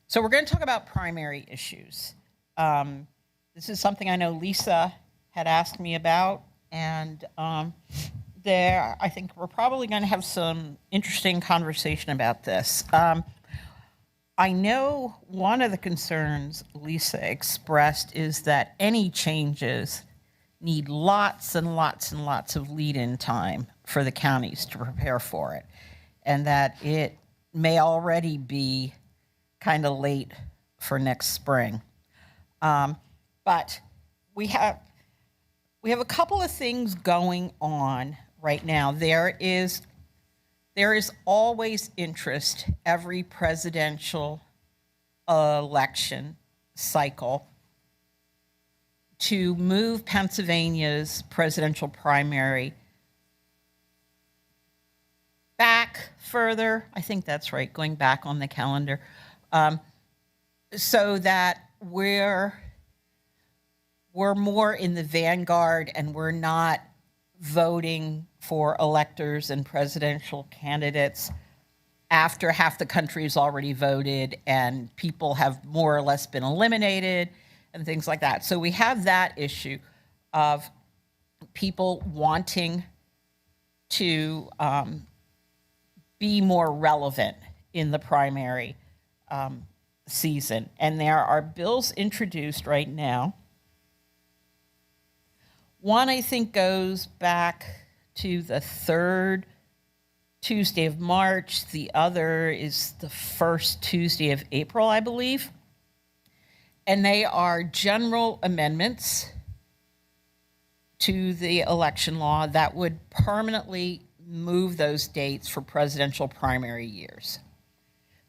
So we're going to talk about primary issues. This is something I know Lisa had asked me about, and I think we're probably going to have some interesting conversation about this. I know one of the concerns Lisa expressed is that any changes need lots and lots and lots of lead-in time for the counties to prepare for it, and that it may already be kind of late for next spring. But we have a couple of things going on right now. There is always interest every presidential election cycle to move Pennsylvania's presidential primary back further. I think that's right, going back on the calendar, so that we're more in the vanguard and we're not voting for electors and presidential candidates after half the country has already voted and people have more or less been eliminated and things like that. So we have that issue of people wanting to be more relevant in the primary season. And there are bills introduced right now. One, I think, goes back to the third Tuesday of March. The other is the first Tuesday of April, I believe. And they are general amendments to the election law that would permanently move those dates for presidential primary years.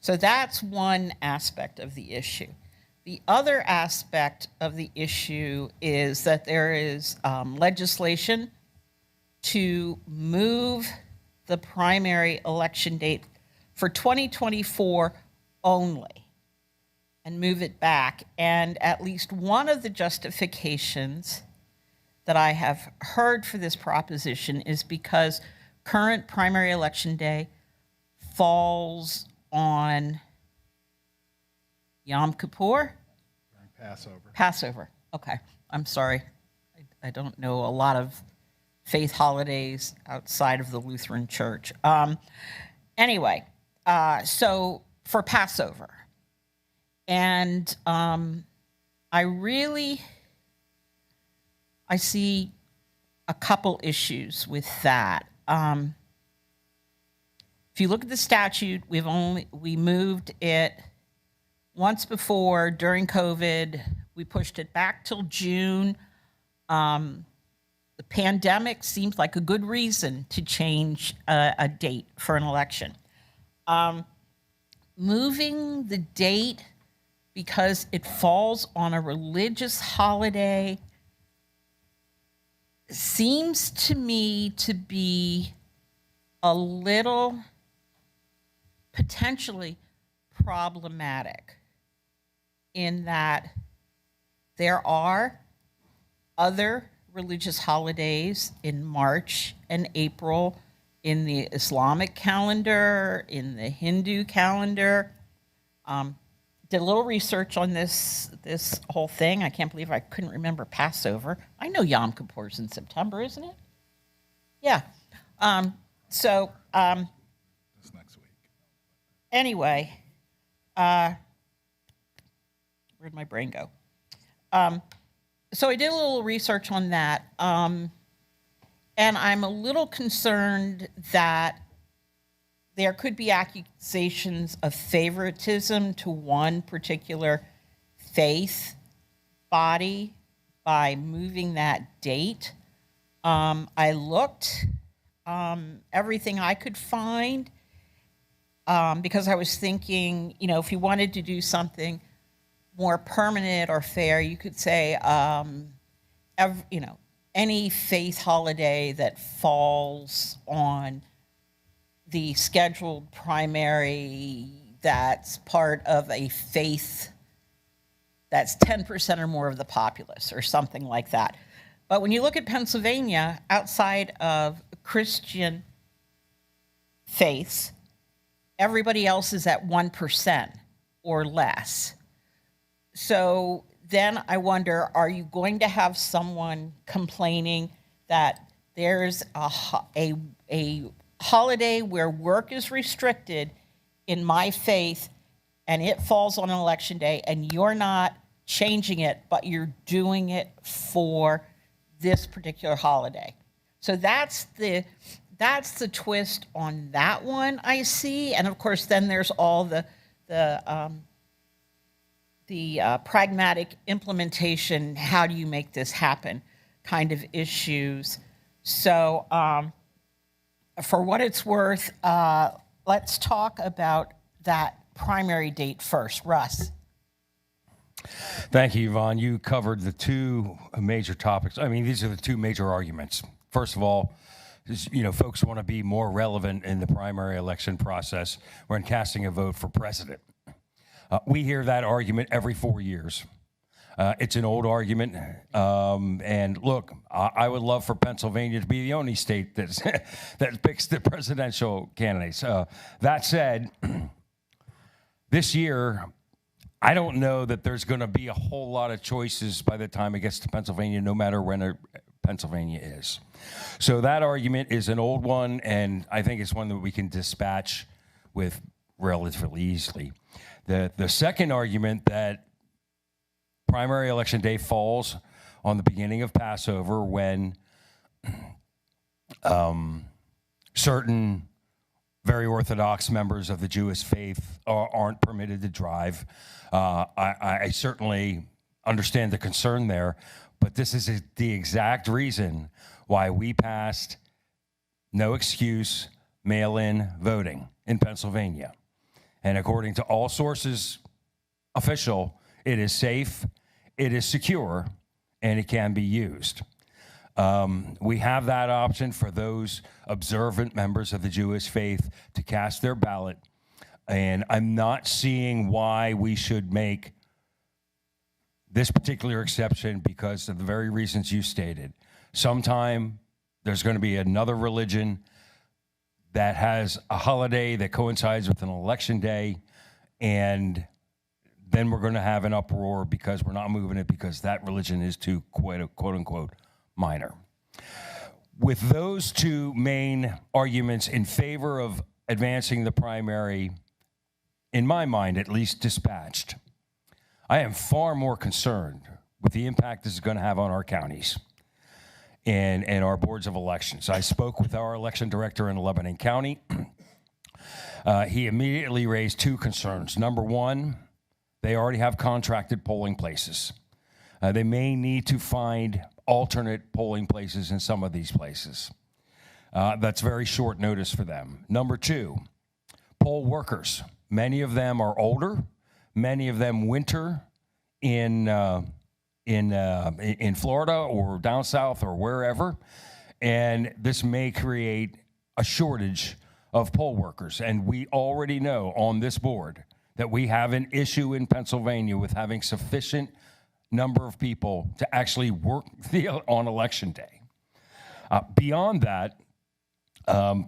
So that's one aspect of the issue. The other aspect of the issue is that there is legislation to move the primary election date for 2024 only and move it back. And at least one of the justifications that I have heard for this proposition is because current primary election day falls on Yom Kippur? Passover. Okay. I'm sorry. I don't know a lot of faith holidays outside of the Lutheran Church. Anyway, so for Passover. And I see a couple issues with that. If you look at the statute, we moved it once before during COVID. We pushed it back till June. The pandemic seems like a good reason to change a date for an election. Moving the date because it falls on a religious holiday seems to me to be a little potentially problematic, in that there are other religious holidays in March and April in the Islamic calendar, in the Hindu calendar. Did a little research on this whole thing. I can't believe I couldn't remember Passover. I know Yom Kippur's in September, isn't it? Yeah. It's next week. Anyway, where'd my brain go? So I did a little research on that, and I'm a little concerned that there could be accusations of favoritism to one particular faith body by moving that date. I looked everything I could find because I was thinking, if you wanted to do something more permanent or fair, you could say, any faith holiday that falls on the scheduled primary that's part of a faith that's 10% or more of the populace or something like that. But when you look at Pennsylvania, outside of Christian faiths, everybody else is at 1%. or less. So then I wonder, are you going to have someone complaining that there's a holiday where work is restricted in my faith and it falls on an election day and you're not changing it, but you're doing it for this particular holiday? So that's the twist on that one I see. And of course, then there's all the pragmatic implementation, how do you make this happen kind of issues. So for what it's worth, let's talk about that primary date first. Russ. Thank you, Yvonne. You covered the two major topics. I mean, these are the two major arguments. First of all, folks want to be more relevant in the primary election process when casting a vote for president. We hear that argument every 4 years. It's an old argument. And look, I would love for Pennsylvania to be the only state that picks the presidential candidates. That said, this year, I don't know that there's going to be a whole lot of choices by the time it gets to Pennsylvania, no matter when Pennsylvania is. So that argument is an old one, and I think it's one that we can dispatch with relatively easily. The second argument, that primary election day falls on the beginning of Passover, when certain very Orthodox members of the Jewish faith aren't permitted to drive. I certainly understand the concern there, but this is the exact reason why we passed no excuse mail-in voting in Pennsylvania. And according to all sources official, it is safe, it is secure, and it can be used. We have that option for those observant members of the Jewish faith to cast their ballot, and I'm not seeing why we should make this particular exception because of the very reasons you stated. Sometime there's going to be another religion that has a holiday that coincides with an election day, and then we're going to have an uproar because we're not moving it because that religion is too quote-unquote minor. With those two main arguments in favor of advancing the primary, in my mind at least, dispatched, I am far more concerned with the impact this is going to have on our counties and our boards of elections. I spoke with our election director in Lebanon County. He immediately raised two concerns. Number one, they already have contracted polling places. They may need to find alternate polling places in some of these places. That's very short notice for them. Number two, poll workers. Many of them are older. Many of them winter in Florida or down south or wherever, and this may create a shortage of poll workers. And we already know on this board that we have an issue in Pennsylvania with having sufficient number of people to actually work on election day. Beyond that,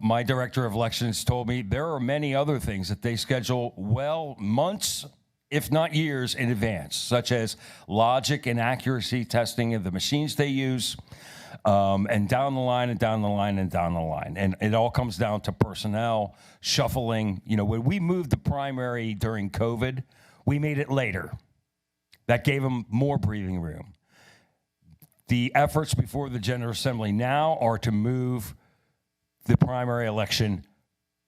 my director of elections told me there are many other things that they schedule well months, if not years, in advance, such as logic and accuracy testing of the machines they use, and down the line and down the line and down the line. And it all comes down to personnel, shuffling. When we moved the primary during COVID, we made it later. That gave them more breathing room. The efforts before the General Assembly now are to move the primary election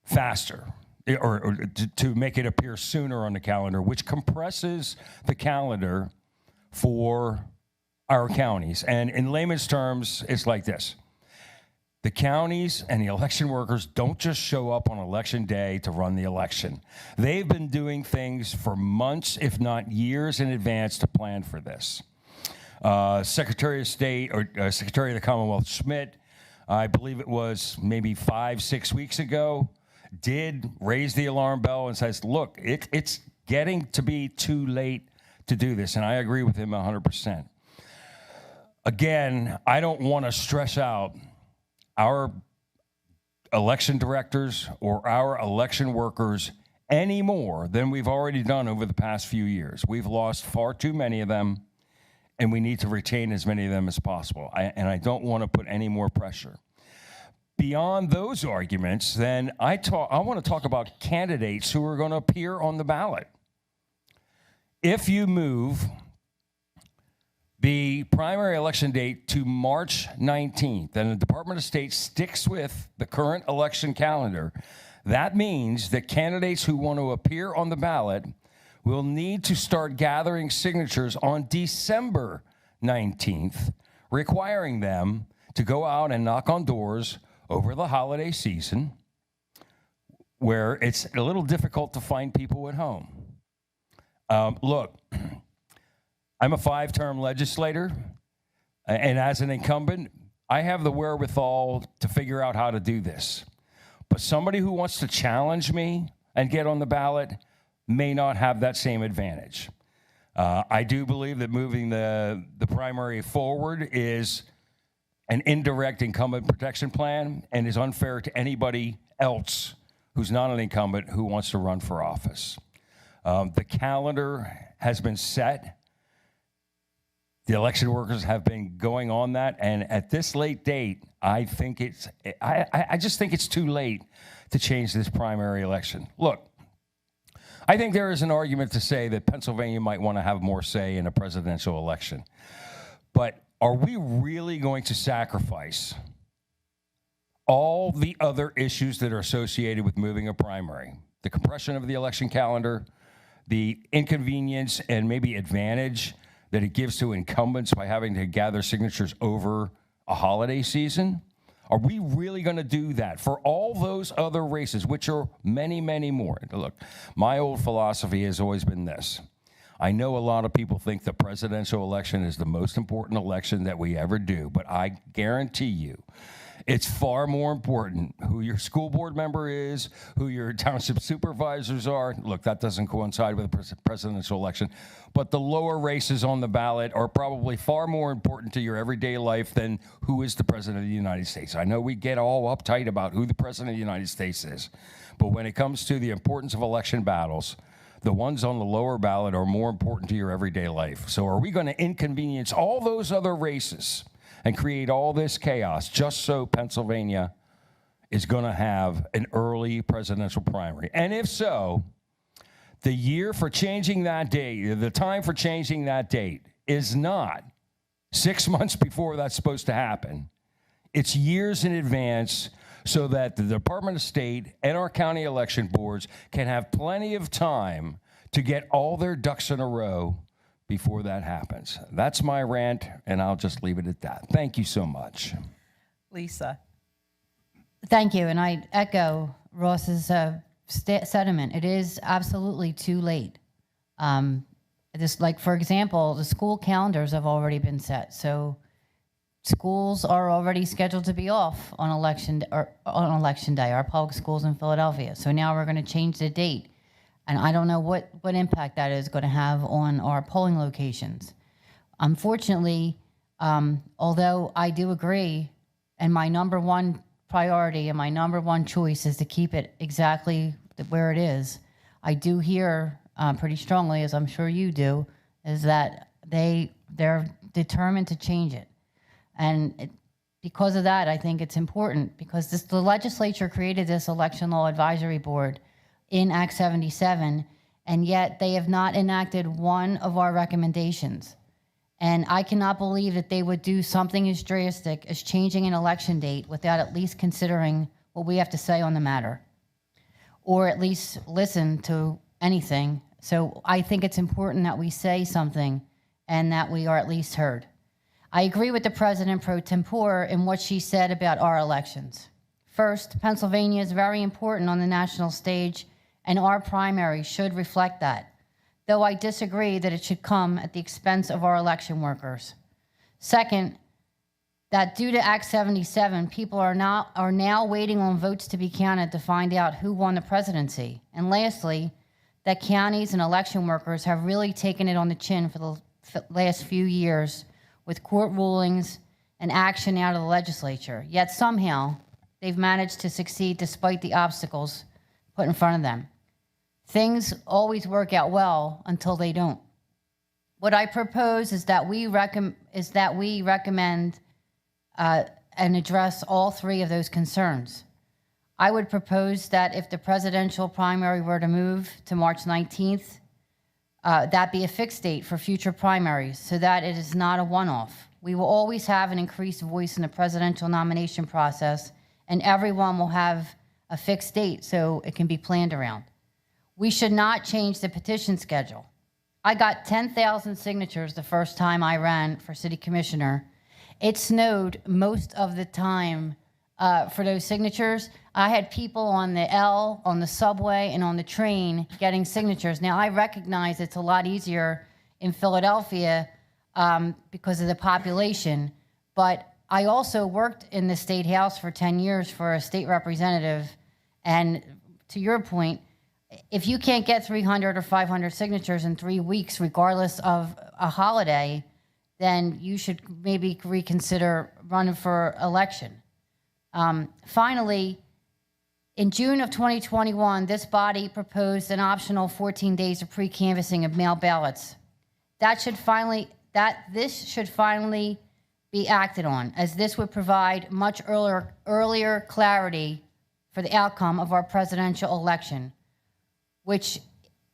faster, or to make it appear sooner on the calendar, which compresses the calendar for our counties. And in layman's terms, it's like this. The counties and the election workers don't just show up on election day to run the election. They've been doing things for months, if not years in advance, to plan for this. Secretary of State, or Secretary of the Commonwealth Schmidt, I believe it was maybe 5-6 weeks ago, did raise the alarm bell and says, look, it's getting to be too late to do this. And I agree with him 100%. Again, I don't want to stress out our election directors or our election workers any more than we've already done over the past few years. We've lost far too many of them, and we need to retain as many of them as possible. I don't want to put any more pressure. Beyond those arguments, then I want to talk about candidates who are going to appear on the ballot. If you move the primary election date to March 19th, and the Department of State sticks with the current election calendar, that means that candidates who want to appear on the ballot will need to start gathering signatures on December 19th, requiring them to go out and knock on doors over the holiday season, where it's a little difficult to find people at home. Look, I'm a 5-term legislator, and as an incumbent, I have the wherewithal to figure out how to do this. But somebody who wants to challenge me and get on the ballot may not have that same advantage. I do believe that moving the primary forward is an indirect incumbent protection plan and is unfair to anybody else who's not an incumbent who wants to run for office. The calendar has been set. The election workers have been going on that, and at this late date, I just think it's too late to change this primary election. Look, I think there is an argument to say that Pennsylvania might want to have more say in a presidential election. But are we really going to sacrifice all the other issues that are associated with moving a primary? The compression of the election calendar, the inconvenience and maybe advantage that it gives to incumbents by having to gather signatures over a holiday season? Are we really going to do that for all those other races, which are many, many more? Look, my old philosophy has always been this. I know a lot of people think the presidential election is the most important election that we ever do, but I guarantee you, it's far more important who your school board member is, who your township supervisors are. Look, that doesn't coincide with the presidential election, but the lower races on the ballot are probably far more important to your everyday life than who is the president of the United States. I know we get all uptight about who the president of the United States is, but when it comes to the importance of election battles, the ones on the lower ballot are more important to your everyday life. So are we going to inconvenience all those other races and create all this chaos just so Pennsylvania is going to have an early presidential primary? And if so, the year for changing that date, the time for changing that date is not 6 months before that's supposed to happen. It's years in advance so that the Department of State and our county election boards can have plenty of time to get all their ducks in a row before that happens. That's my rant, and I'll just leave it at that. Thank you so much. Lisa. Thank you, and I echo Ross's sentiment. It is absolutely too late. For example, the school calendars have already been set, so schools are already scheduled to be off on election day, our public schools in Philadelphia. So now we're going to change the date. And I don't know what impact that is going to have on our polling locations. Unfortunately, although I do agree, and my number one priority and my number one choice is to keep it exactly where it is, I do hear pretty strongly, as I'm sure you do, is that they're determined to change it. And because of that, I think it's important, because the legislature created this Election Law Advisory Board in Act 77, and yet they have not enacted one of our recommendations. And I cannot believe that they would do something as drastic as changing an election date without at least considering what we have to say on the matter, or at least listen to anything. So I think it's important that we say something and that we are at least heard. I agree with the President pro tempore in what she said about our elections. First, Pennsylvania is very important on the national stage, and our primary should reflect that, though I disagree that it should come at the expense of our election workers. Second, that due to Act 77, people are now waiting on votes to be counted to find out who won the presidency. And lastly, that counties and election workers have really taken it on the chin for the last few years with court rulings and action out of the legislature. Yet somehow, they've managed to succeed despite the obstacles put in front of them. things always work out well until they don't. What I propose is that we recommend and address all three of those concerns. I would propose that if the presidential primary were to move to March 19th, that be a fixed date for future primaries so that it is not a one-off. We will always have an increased voice in the presidential nomination process, and everyone will have a fixed date so it can be planned around. We should not change the petition schedule. I got 10,000 signatures the first time I ran for city commissioner. It snowed most of the time for those signatures. I had people on the L, on the subway, and on the train getting signatures. Now, I recognize it's a lot easier in Philadelphia because of the population, but I also worked in the state house for 10 years for a state representative, and to your point, if you can't get 300 or 500 signatures in 3 weeks, regardless of a holiday, then you should maybe reconsider running for election. Finally, in June of 2021, this body proposed an optional 14 days of pre-canvassing of mail ballots. This should finally be acted on, as this would provide much earlier clarity for the outcome of our presidential election,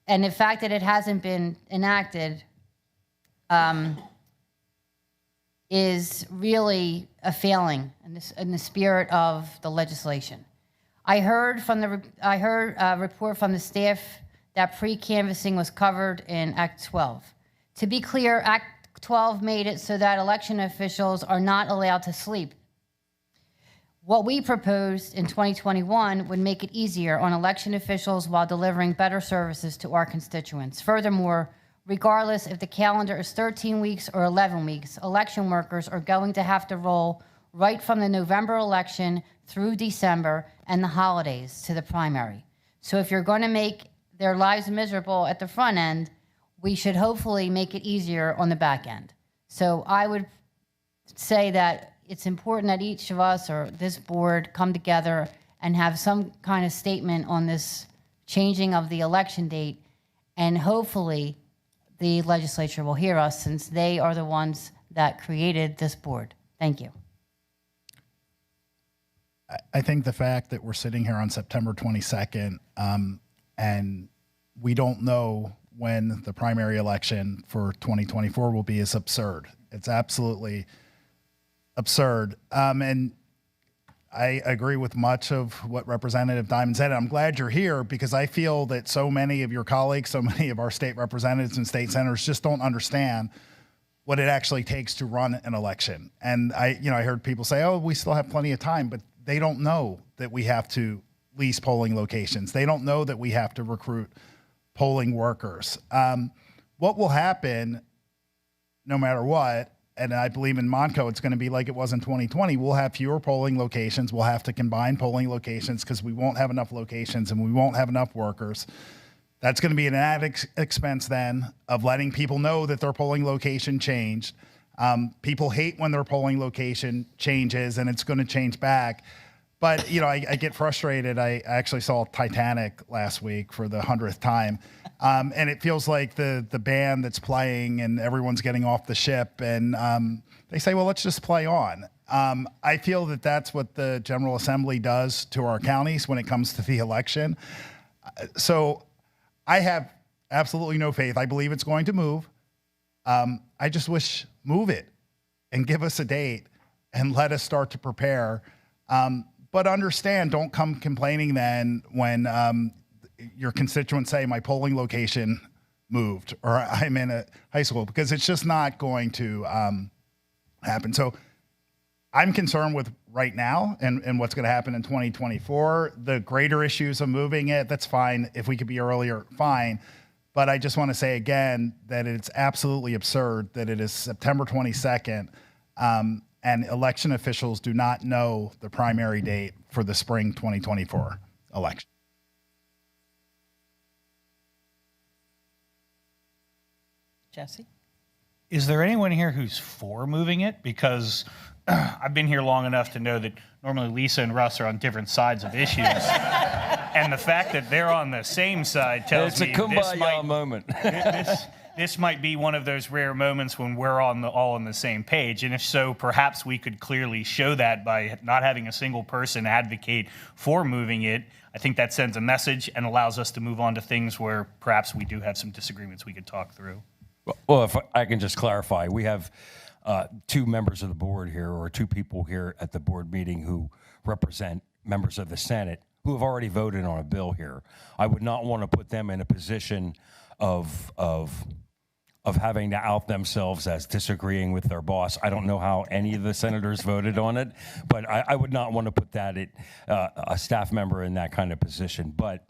and the fact that it hasn't been enacted is really a failing in the spirit of the legislation. I heard a report from the staff that pre-canvassing was covered in Act 12. To be clear, Act 12 made it so that election officials are not allowed to sleep. What we proposed in 2021 would make it easier on election officials while delivering better services to our constituents. Furthermore, regardless if the calendar is 13 weeks or 11 weeks, election workers are going to have to roll right from the November election through December and the holidays to the primary. So if you're going to make their lives miserable at the front end, we should hopefully make it easier on the back end. So I would say that it's important that each of us or this board come together and have some kind of statement on this changing of the election date, and hopefully the legislature will hear us since they are the ones that created this board. Thank you. I think the fact that we're sitting here on September 22nd and we don't know when the primary election for 2024 will be is absurd. It's absolutely absurd. And I agree with much of what Representative Diamond said. I'm glad you're here because I feel that so many of your colleagues, so many of our state representatives and state senators just don't understand what it actually takes to run an election. And I heard people say, oh, we still have plenty of time, but they don't know that we have to lease polling locations. They don't know that we have to recruit polling workers. What will happen no matter what, and I believe in Montco, it's going to be like it was in 2020. We'll have fewer polling locations. We'll have to combine polling locations because we won't have enough locations and we won't have enough workers. That's going to be an added expense then of letting people know that their polling location changed. People hate when their polling location changes and it's going to change back. But, I get frustrated. I actually saw Titanic last week for the 100th time. And it feels like the band that's playing and everyone's getting off the ship and they say, well, let's just play on. I feel that that's what the General Assembly does to our counties when it comes to the election. So I have absolutely no faith. I believe it's going to move. I just wish move it and give us a date and let us start to prepare. But understand, don't come complaining then when your constituents say my polling location moved or I'm in a high school, because it's just not going to happen. So I'm concerned with right now and what's going to happen in 2024. The greater issues of moving it, that's fine. If we could be earlier, fine. But I just want to say again that it's absolutely absurd that it is September 22nd and election officials do not know the primary date for the spring 2024 election. Jesse? Is there anyone here who's for moving it? Because I've been here long enough to know that normally Lisa and Russ are on different sides of issues. And the fact that they're on the same side tells It's a me kumbaya moment. this might be one of those rare moments when we're all on the same page. And if so, perhaps we could clearly show that by not having a single person advocate for moving it. I think that sends a message and allows us to move on to things where perhaps we do have some disagreements we could talk through. Well, if I can just clarify, we have two members of the board here, or two people here at the board meeting who represent members of the Senate who have already voted on a bill here. I would not want to put them in a position of having to out themselves as disagreeing with their boss. I don't know how any of the senators voted on it, but I would not want to put that a staff member in that kind of position. But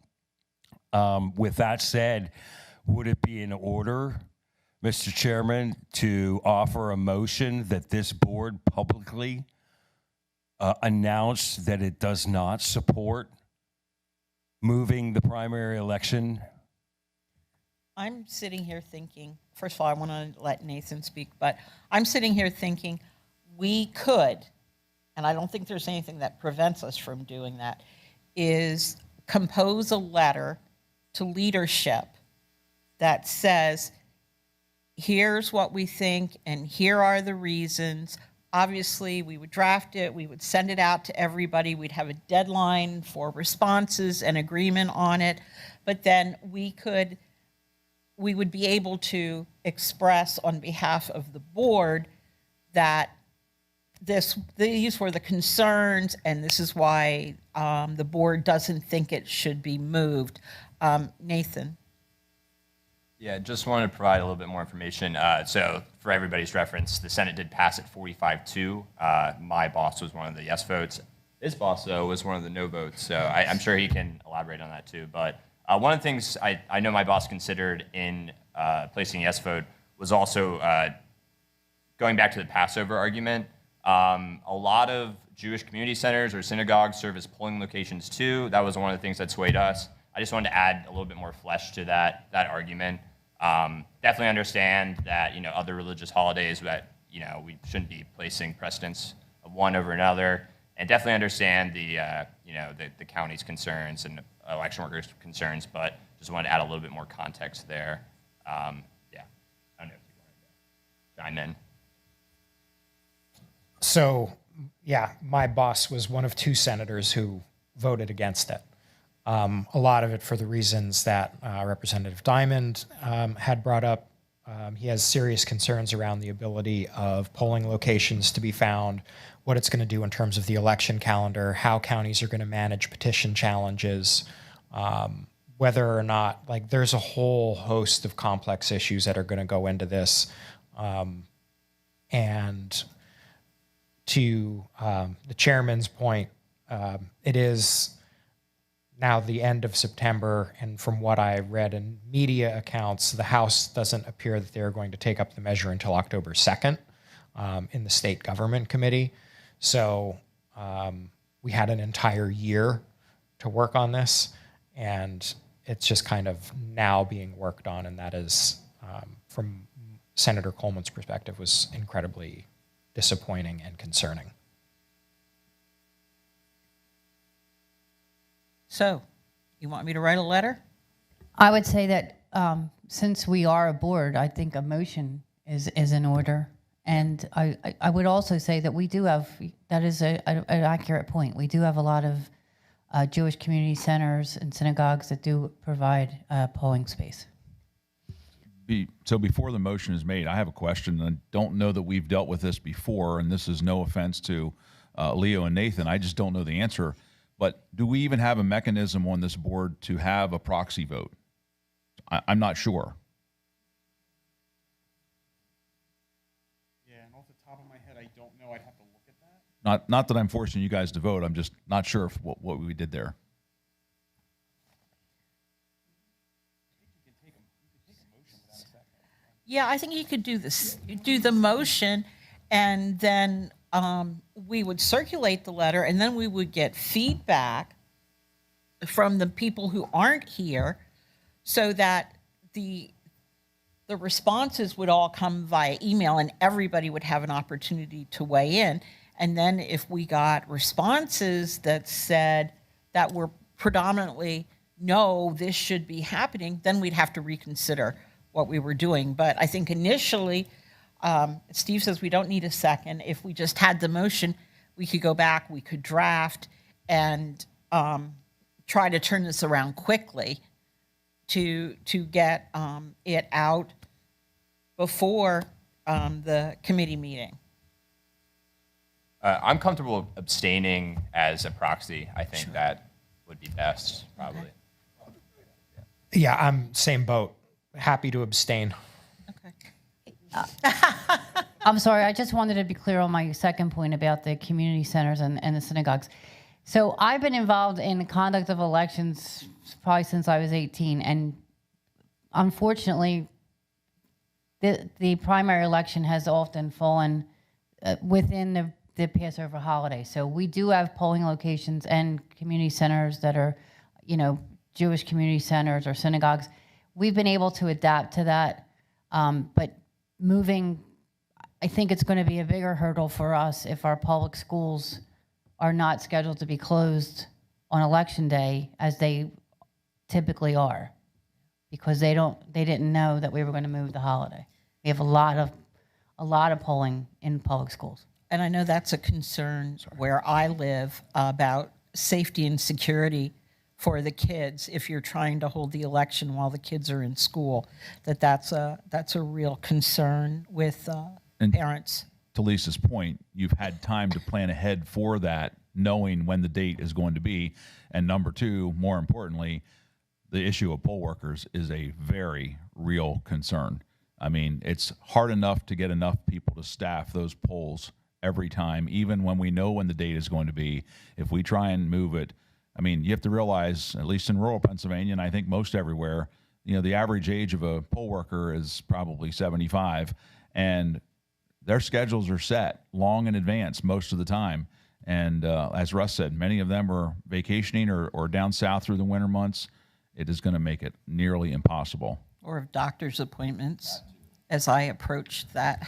with that said, would it be in order, Mr. Chairman, to offer a motion that this board publicly announce that it does not support moving the primary election? I'm sitting here thinking, first of all, I want to let Nathan speak, but I'm sitting here thinking we could, and I don't think there's anything that prevents us from doing that, is compose a letter to leadership that says, here's what we think and here are the reasons. Obviously, we would draft it, we would send it out to everybody, we'd have a deadline for responses and agreement on it, but then we would be able to express on behalf of the board that these were the concerns and this is why the board doesn't think it should be moved. Nathan. Yeah, just wanted to provide a little bit more information. So for everybody's reference, the Senate did pass it 45-2. My boss was one of the yes votes. His boss, though, was one of the no votes. So I'm sure he can elaborate on that, too. But one of the things I know my boss considered in placing a yes vote was also going back to the Passover argument. A lot of Jewish community centers or synagogues serve as polling locations, too. That was one of the things that swayed us. I just wanted to add a little bit more flesh to that argument. Definitely understand that, other religious holidays that, we shouldn't be placing precedence of one over another, and definitely understand the county's concerns and election workers' concerns, but just wanted to add a little bit more context there. Yeah, I don't know if you wanted to chime in. So, yeah, my boss was one of two senators who voted against it. A lot of it for the reasons that Representative Diamond had brought up. He has serious concerns around the ability of polling locations to be found, what it's going to do in terms of the election calendar, how counties are going to manage petition challenges, whether or not, there's a whole host of complex issues that are going to go into this. And to the chairman's point, it is now the end of September, and from what I read in media accounts, the House doesn't appear that they're going to take up the measure until October 2nd in the State Government Committee. So we had an entire year to work on this, and it's just kind of now being worked on, and that is, from Senator Coleman's perspective, was incredibly disappointing and concerning. So, you want me to write a letter? I would say that since we are a board, I think a motion is in order. And I would also say that we do have, that is an accurate point. We do have a lot of Jewish community centers and synagogues that do provide polling space. So before the motion is made, I have a question. I don't know that we've dealt with this before, and this is no offense to Leo and Nathan. I just don't know the answer. But do we even have a mechanism on this board to have a proxy vote? I'm not sure. Yeah, and off the top of my head, I don't know. I'd have to look at that. Not that I'm forcing you guys to vote. I'm just not sure if what we did there. Yeah, I think you could do this. You do the motion, and then we would circulate the letter, and then we would get feedback from the people who aren't here, so that the responses would all come via email, and everybody would have an opportunity to weigh in. And then if we got responses that said that were predominantly, no, this should be happening, then we'd have to reconsider what we were doing. But I think initially, Steve says we don't need a second. If we just had the motion, we could go back, we could draft, and try to turn this around quickly to get it out before the committee meeting. I'm comfortable abstaining as a proxy. I think that would be best, probably. Yeah, I'm same boat. Happy to abstain. Okay. I'm sorry, I just wanted to be clear on my second point about the community centers and the synagogues. So I've been involved in the conduct of elections probably since I was 18, and unfortunately, the primary election has often fallen within the Passover holiday. So we do have polling locations and community centers that are, Jewish community centers or synagogues. We've been able to adapt to that, but moving, I think it's going to be a bigger hurdle for us if our public schools are not scheduled to be closed on election day as they typically are, because they didn't know that we were going to move the holiday. We have a lot of polling in public schools. And I know that's a concern where I live about safety and security for the kids if you're trying to hold the election while the kids are in school. That's a real concern with parents. To Lisa's point, you've had time to plan ahead for that, knowing when the date is going to be. And number two, more importantly, the issue of poll workers is a very real concern. I mean, it's hard enough to get enough people to staff those polls every time, even when we know when the date is going to be. If we try and move it, I mean, you have to realize, at least in rural Pennsylvania, and I think most everywhere, the average age of a poll worker is probably 75, and their schedules are set long in advance most of the time. And as Russ said, many of them are vacationing or down south through the winter months. It is going to make it nearly impossible. Or of doctor's appointments, as I approach that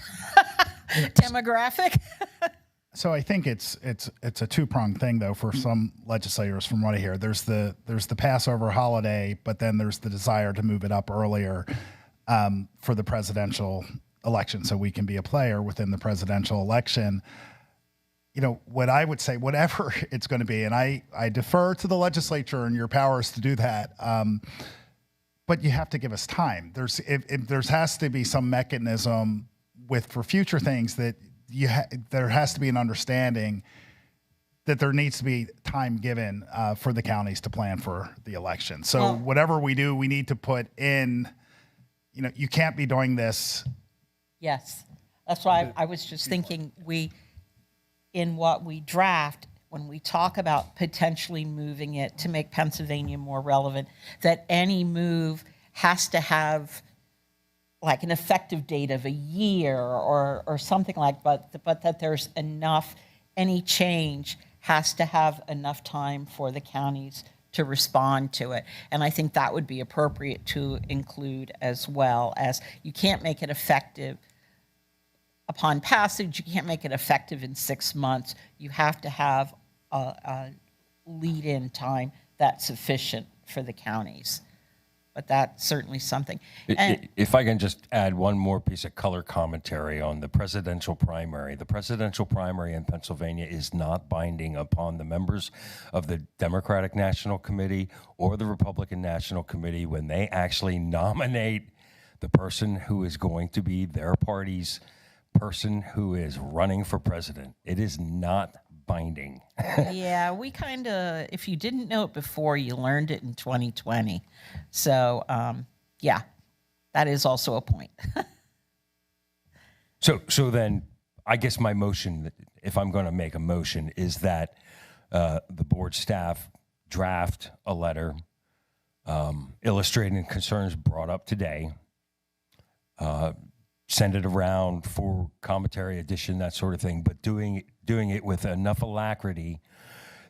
demographic. So I think it's a two-pronged thing, though, for some legislators. From what I hear, there's the Passover holiday, but then there's the desire to move it up earlier for the presidential election, so we can be a player within the presidential election. What I would say, whatever it's going to be, and I defer to the legislature and your powers to do that. But you have to give us time. There has to be some mechanism for future things that there has to be an understanding that there needs to be time given for the counties to plan for the election. So whatever we do, we need to put in, you can't be doing this. Yes. That's why I was just thinking in what we draft, when we talk about potentially moving it to make Pennsylvania more relevant, that any move has to have like an effective date of a year or something like that, but that there's enough, any change has to have enough time for the counties to respond to it. And I think that would be appropriate to include, as well as you can't make it effective upon passage, you can't make it effective in 6 months. You have to have a lead-in time that's sufficient for the counties. But that's certainly something. And If I can just add one more piece of color commentary on the presidential primary. The presidential primary in Pennsylvania is not binding upon the members of the Democratic National Committee or the Republican National Committee when they actually nominate the person who is going to be their party's person who is running for president. It is not binding. yeah, we kind of, if you didn't know it before, you learned it in 2020. So, yeah, that is also a point. So then I guess my motion, if I'm going to make a motion, is that the board staff draft a letter illustrating concerns brought up today, send it around for commentary, addition, that sort of thing, but doing it with enough alacrity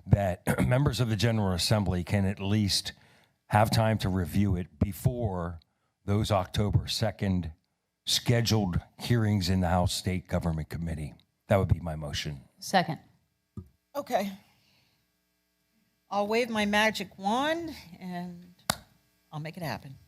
that members of the General Assembly can at least have time to review it before those October 2nd scheduled hearings in the House State Government Committee. That would be my motion. Second. Okay. I'll wave my magic wand and I'll make it happen.